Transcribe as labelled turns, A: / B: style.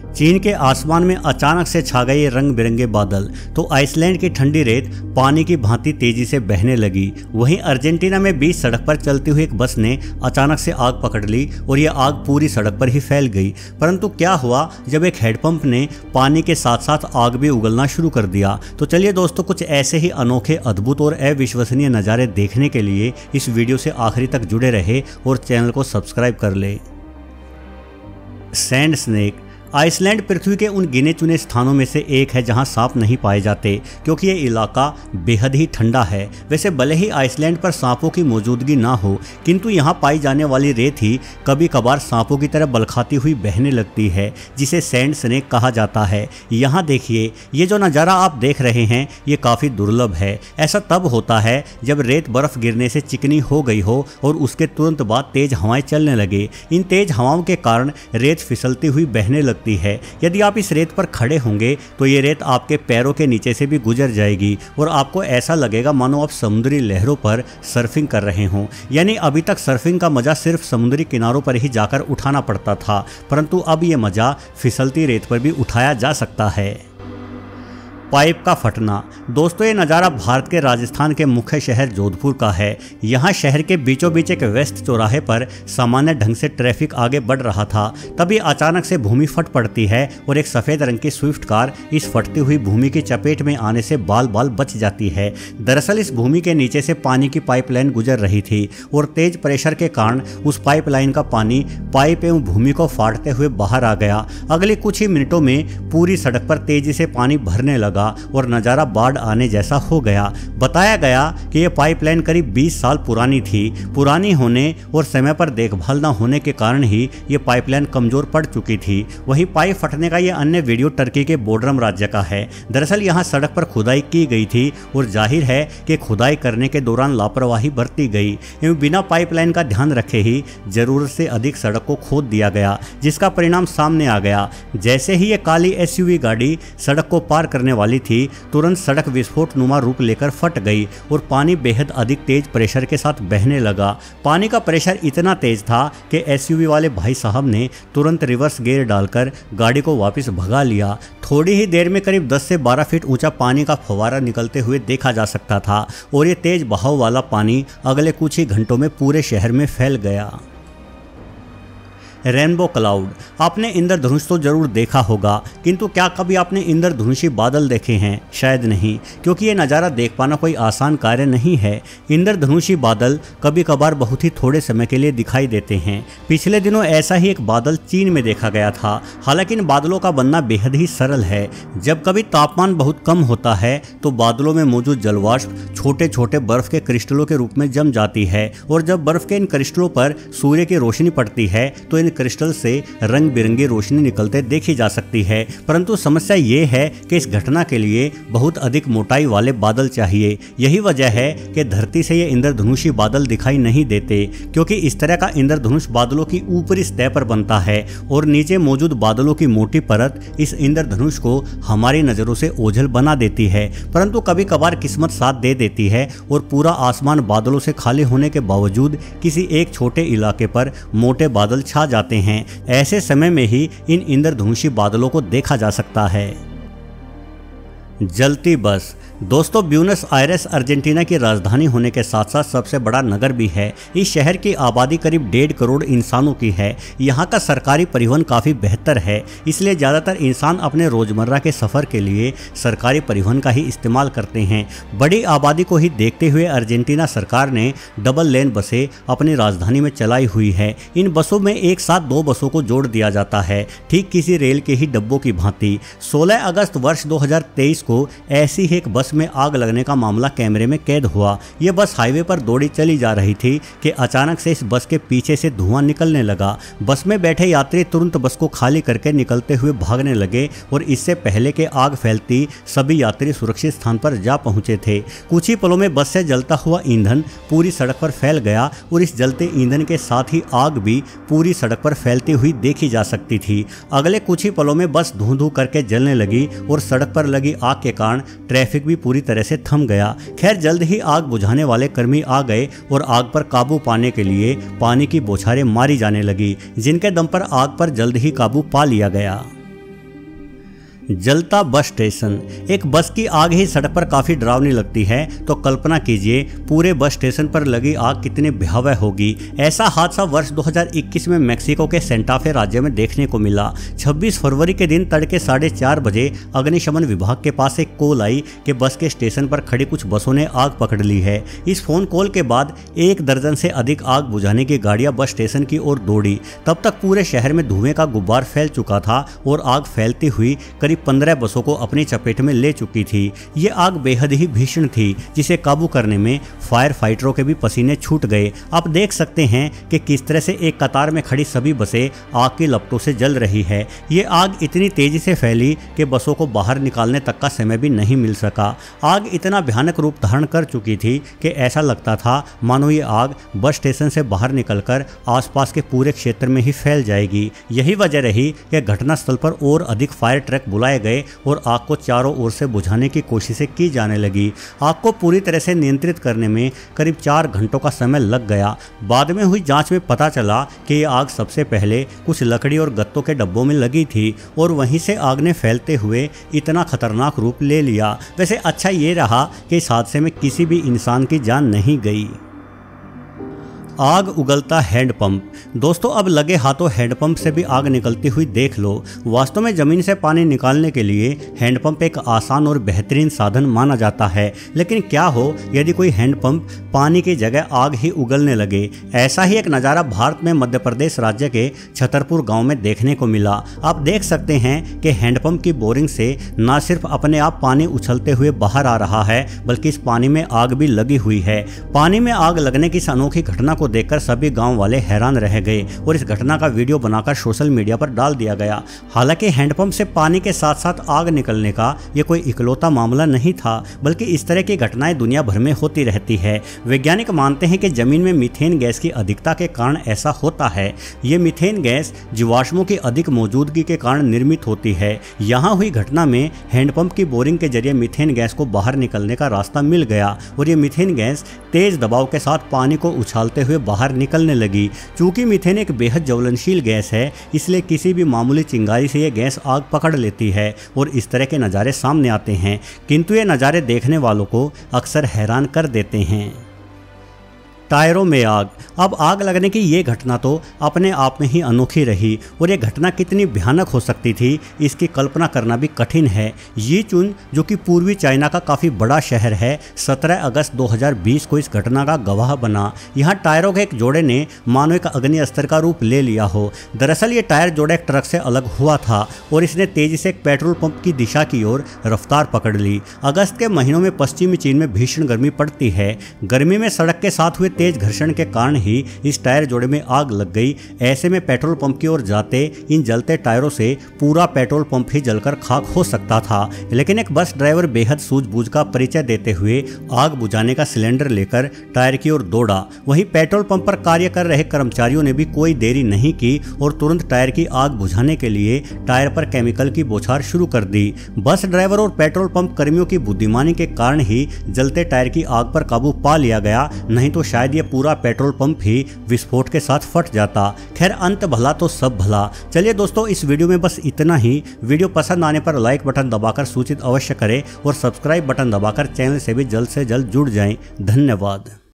A: चीन के आसमान में अचानक से छा गए ये रंग बिरंगे बादल, तो आइसलैंड की ठंडी रेत पानी की भांति तेजी से बहने लगी। वहीं अर्जेंटीना में बीच सड़क पर चलती हुई एक बस ने अचानक से आग पकड़ ली और यह आग पूरी सड़क पर ही फैल गई। परंतु क्या हुआ जब एक हैंडपंप ने पानी के साथ साथ आग भी उगलना शुरू कर दिया। तो चलिए दोस्तों, कुछ ऐसे ही अनोखे, अद्भुत और अविश्वसनीय नज़ारे देखने के लिए इस वीडियो से आखिरी तक जुड़े रहे और चैनल को सब्सक्राइब कर ले। Sand snake. आइसलैंड पृथ्वी के उन गिने चुने स्थानों में से एक है जहां सांप नहीं पाए जाते, क्योंकि ये इलाका बेहद ही ठंडा है। वैसे भले ही आइसलैंड पर सांपों की मौजूदगी ना हो, किंतु यहां पाई जाने वाली रेत ही कभी कभार सांपों की तरह बलखाती हुई बहने लगती है, जिसे सैंड स्नेक कहा जाता है। यहाँ देखिए, ये जो नज़ारा आप देख रहे हैं ये काफ़ी दुर्लभ है। ऐसा तब होता है जब रेत बर्फ गिरने से चिकनी हो गई हो और उसके तुरंत बाद तेज हवाएं चलने लगे। इन तेज हवाओं के कारण रेत फिसलती हुई बहने लगती है। यदि आप इस रेत पर खड़े होंगे तो ये रेत आपके पैरों के नीचे से भी गुजर जाएगी और आपको ऐसा लगेगा मानो आप समुद्री लहरों पर सर्फिंग कर रहे हों। यानी अभी तक सर्फिंग का मजा सिर्फ समुद्री किनारों पर ही जाकर उठाना पड़ता था, परंतु अब ये मजा फिसलती रेत पर भी उठाया जा सकता है। पाइप का फटना। दोस्तों, ये नज़ारा भारत के राजस्थान के मुख्य शहर जोधपुर का है। यहाँ शहर के बीचों बीच एक व्यस्त चौराहे पर सामान्य ढंग से ट्रैफिक आगे बढ़ रहा था। तभी अचानक से भूमि फट पड़ती है और एक सफ़ेद रंग की स्विफ्ट कार इस फटती हुई भूमि की चपेट में आने से बाल बाल बच जाती है। दरअसल इस भूमि के नीचे से पानी की पाइपलाइन गुजर रही थी और तेज प्रेशर के कारण उस पाइपलाइन का पानी पाइप एवं भूमि को फाड़ते हुए बाहर आ गया। अगले कुछ ही मिनटों में पूरी सड़क पर तेजी से पानी भरने लगा और नज़ारा बाढ़ आने जैसा हो गया। बताया गया कि यह पाइपलाइन करीब 20 साल पुरानी थी। पुरानी होने और समय पर देखभाल न होने के कारण ही ये पाइपलाइन कमज़ोर पड़ चुकी थी। वहीं पाइप फटने का यह अन्य वीडियो टर्की के बोडरम राज्य का है। दरअसल यहाँ सड़क पर खुदाई की गई थी और जाहिर है कि खुदाई करने के दौरान लापरवाही बरती गई एवं बिना पाइपलाइन का ध्यान रखे ही ज़रूरत से अधिक सड़क को खोद दिया गया, जिसका परिणाम सामने आ गया। जैसे ही ये काली SUV गाड़ी सड़क को पार करने वाली थी, तुरंत सड़क विस्फोट नुमा रूप लेकर फट गई और पानी बेहद अधिक तेज प्रेशर के साथ बहने लगा। पानी का प्रेशर इतना तेज था कि SUV वाले भाई साहब ने तुरंत रिवर्स गियर डालकर गाड़ी को वापस भगा लिया। थोड़ी ही देर में करीब 10 से 12 फीट ऊंचा पानी का फव्वारा निकलते हुए देखा जा सकता था और ये तेज बहाव वाला पानी अगले कुछ ही घंटों में पूरे शहर में फैल गया। Rainbow cloud. आपने इंद्रधनुष तो जरूर देखा होगा, किंतु क्या कभी आपने इंद्रधनुषी बादल देखे हैं? शायद नहीं, क्योंकि ये नज़ारा देख पाना कोई आसान कार्य नहीं है। इंद्रधनुषी बादल कभी कभार बहुत ही थोड़े समय के लिए दिखाई देते हैं। पिछले दिनों ऐसा ही एक बादल चीन में देखा गया था। हालांकि इन बादलों का बनना बेहद ही सरल है। जब कभी तापमान बहुत कम होता है तो बादलों में मौजूद जलवाष्प छोटे छोटे बर्फ के क्रिस्टलों के रूप में जम जाती है और जब बर्फ के इन क्रिस्टलों पर सूर्य की रोशनी पड़ती है तो इन क्रिस्टल से रंग बिरंगी रोशनी निकलते देखी जा सकती है। परंतु समस्या ये है कि इस घटना के लिए बहुत अधिक मोटाई वाले बादल चाहिए। यही वजह है कि धरती से ये इंद्रधनुषी बादल दिखाई नहीं देते, क्योंकि इस तरह का इंद्रधनुष बादलों की ऊपरी सतह पर बनता है और नीचे मौजूद बादलों की मोटी परत इस इंद्रधनुष को हमारी नज़रों से ओझल बना देती है। परंतु कभी कभार किस्मत साथ दे देती है और पूरा आसमान बादलों से खाली होने के बावजूद किसी एक छोटे इलाके पर मोटे बादल छा जाते हैं। ऐसे समय में ही इन इंद्रधनुषी बादलों को देखा जा सकता है। जलती बस। दोस्तों, ब्यूनस आयरेस अर्जेंटीना की राजधानी होने के साथ साथ सबसे बड़ा नगर भी है। इस शहर की आबादी करीब 1.5 करोड़ इंसानों की है। यहाँ का सरकारी परिवहन काफ़ी बेहतर है, इसलिए ज़्यादातर इंसान अपने रोज़मर्रा के सफ़र के लिए सरकारी परिवहन का ही इस्तेमाल करते हैं। बड़ी आबादी को ही देखते हुए अर्जेंटीना सरकार ने डबल लेन बसें अपनी राजधानी में चलाई हुई है। इन बसों में एक साथ 2 बसों को जोड़ दिया जाता है, ठीक किसी रेल के ही डब्बों की भांति। 16 अगस्त वर्ष 2023 को ऐसी ही एक बस में आग लगने का मामला कैमरे में कैद हुआ। यह बस हाईवे पर दौड़ी चली जा रही थी कि अचानक से इस बस के पीछे से धुआं निकलने लगा। बस में बैठे यात्री तुरंत बस को खाली करके निकलते हुए भागने लगे और इससे पहले कि आग फैलती सभी यात्री सुरक्षित स्थान पर जा पहुंचे थे। कुछ ही पलों में बस से जलता हुआ ईंधन पूरी सड़क पर फैल गया और इस जलते ईंधन के साथ ही आग भी पूरी सड़क पर फैलती हुई देखी जा सकती थी। अगले कुछ ही पलों में बस धूं धूं करके जलने लगी और सड़क पर लगी आग के कारण ट्रैफिक भी पूरी तरह से थम गया। खैर, जल्द ही आग बुझाने वाले कर्मी आ गए और आग पर काबू पाने के लिए पानी की बौछारें मारी जाने लगी, जिनके दम पर आग पर जल्द ही काबू पा लिया गया। जलता बस स्टेशन। एक बस की आग ही सड़क पर काफी डरावनी लगती है, तो कल्पना कीजिए पूरे बस स्टेशन पर लगी आग कितनी भयावह होगी। ऐसा हादसा वर्ष 2021 में मेक्सिको के सेंटाफे राज्य में देखने को मिला। 26 फरवरी के दिन तड़के 4:30 बजे अग्निशमन विभाग के पास एक कॉल आई कि बस के स्टेशन पर खड़ी कुछ बसों ने आग पकड़ ली है। इस फोन कॉल के बाद 1 दर्जन से अधिक आग बुझाने की गाड़ियां बस स्टेशन की ओर दौड़ी। तब तक पूरे शहर में धुएं का गुब्बार फैल चुका था और आग फैलती हुई करीब 15 बसों को अपनी चपेट में ले चुकी थी। ये आग बेहद ही भीषण थी, जिसे काबू करने में फायर फाइटरों के भी पसीने छूट गए। आप देख सकते हैं कि किस तरह से एक कतार में खड़ी सभी बसें आग की लपटों से जल रही है। ये आग इतनी तेजी से फैली कि बसों को बाहर निकालने तक का समय भी नहीं मिल सका। आग इतना भयानक रूप धारण कर चुकी थी कि ऐसा लगता था मानो ये आग बस स्टेशन से बाहर निकलकर आसपास के पूरे क्षेत्र में ही फैल जाएगी। यही वजह रही कि घटनास्थल पर और अधिक फायर ट्रक बुलाए गए और आग को चारों ओर से बुझाने की कोशिशें की जाने लगी। आग को पूरी तरह से नियंत्रित करने में करीब 4 घंटों का समय लग गया। बाद में हुई जांच में पता चला कि ये आग सबसे पहले कुछ लकड़ी और गत्तों के डब्बों में लगी थी और वहीं से आग ने फैलते हुए इतना खतरनाक रूप ले लिया। वैसे अच्छा ये रहा कि इस हादसे में किसी भी इंसान की जान नहीं गई। आग उगलता हैंडपंप। दोस्तों, अब लगे हाथों हैंडपंप से भी आग निकलती हुई देख लो। वास्तव में जमीन से पानी निकालने के लिए हैंडपंप एक आसान और बेहतरीन साधन माना जाता है, लेकिन क्या हो यदि कोई हैंडपंप पानी की जगह आग ही उगलने लगे। ऐसा ही एक नज़ारा भारत में मध्य प्रदेश राज्य के छतरपुर गाँव में देखने को मिला। आप देख सकते हैं कि हैंडपंप की बोरिंग से न सिर्फ अपने आप पानी उछलते हुए बाहर आ रहा है, बल्कि इस पानी में आग भी लगी हुई है। पानी में आग लगने की इस अनोखी घटना को देखकर सभी गांव वाले हैरान रह गए और इस घटना का वीडियो बनाकर सोशल मीडिया पर डाल दिया गया। हालांकि हैंडपंप से पानी के साथ साथ आग निकलने का ये कोई इकलौता मामला नहीं था, बल्कि इस तरह की घटनाएं दुनिया भर में होती रहती है। वैज्ञानिक मानते हैं कि जमीन में मीथेन गैस की अधिकता के कारण ऐसा होता है। ये मीथेन गैस जीवाश्मों की अधिक मौजूदगी के कारण निर्मित होती है। यहाँ हुई घटना में हैंडपंप की बोरिंग के जरिए मीथेन गैस को बाहर निकलने का रास्ता मिल गया और ये मीथेन गैस तेज दबाव के साथ पानी को उछालते हुए बाहर निकलने लगी। चूंकि मीथेन एक बेहद ज्वलनशील गैस है, इसलिए किसी भी मामूली चिंगारी से यह गैस आग पकड़ लेती है और इस तरह के नज़ारे सामने आते हैं। किंतु ये नज़ारे देखने वालों को अक्सर हैरान कर देते हैं। टायरों में आग। अब आग लगने की ये घटना तो अपने आप में ही अनोखी रही और ये घटना कितनी भयानक हो सकती थी, इसकी कल्पना करना भी कठिन है। यीचुन, जो कि पूर्वी चाइना का काफ़ी बड़ा शहर है, 17 अगस्त 2020 को इस घटना का गवाह बना। यहाँ टायरों के एक जोड़े ने मानो एक अग्नि अस्त्र का रूप ले लिया हो। दरअसल ये टायर जोड़ा एक ट्रक से अलग हुआ था और इसने तेजी से एक पेट्रोल पंप की दिशा की ओर रफ्तार पकड़ ली। अगस्त के महीनों में पश्चिमी चीन में भीषण गर्मी पड़ती है। गर्मी में सड़क के साथ हुए तेज घर्षण के कारण ही इस टायर जोड़े में आग लग गई। ऐसे में पेट्रोल पंप की ओर जाते इन जलते टायरों से पूरा पेट्रोल पंप ही जलकर खाक हो सकता था, लेकिन एक बस ड्राइवर बेहद सूझबूझ का परिचय देते हुए आग बुझाने का सिलेंडर लेकर टायर की ओर दौड़ा। वहीं पेट्रोल पंप पर कार्य कर रहे कर्मचारियों ने भी कोई देरी नहीं की और तुरंत टायर की आग बुझाने के लिए टायर पर केमिकल की बौछार शुरू कर दी। बस ड्राइवर और पेट्रोल पंप कर्मियों की बुद्धिमानी के कारण ही जलते टायर की आग पर काबू पा लिया गया, नहीं तो शायद ये पूरा पेट्रोल पंप ही विस्फोट के साथ फट जाता। खैर, अंत भला तो सब भला। चलिए दोस्तों, इस वीडियो में बस इतना ही। वीडियो पसंद आने पर लाइक बटन दबाकर सूचित अवश्य करें और सब्सक्राइब बटन दबाकर चैनल से भी जल्द जुड़ जाएं। धन्यवाद।